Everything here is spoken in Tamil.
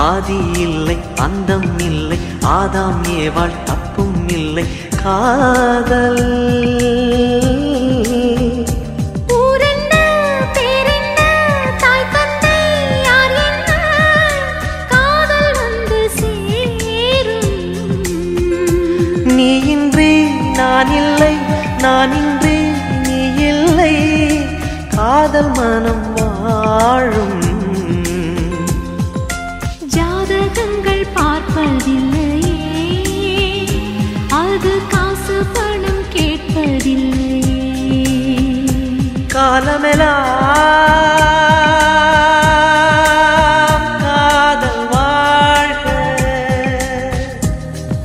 ஆதி இல்லை அந்தம் இல்லை ஆதாம் ஏவாள் தப்பும் இல்லை காதல் நீ இன்றி நான் இல்லை நான் இன்றி நீ இல்லை காதல் மனம் வாழும் ஜாதகங்கள் பார்ப்பதில்லையே அது காசு பணம் கேட்பதில்லையே காலமெல்லாம்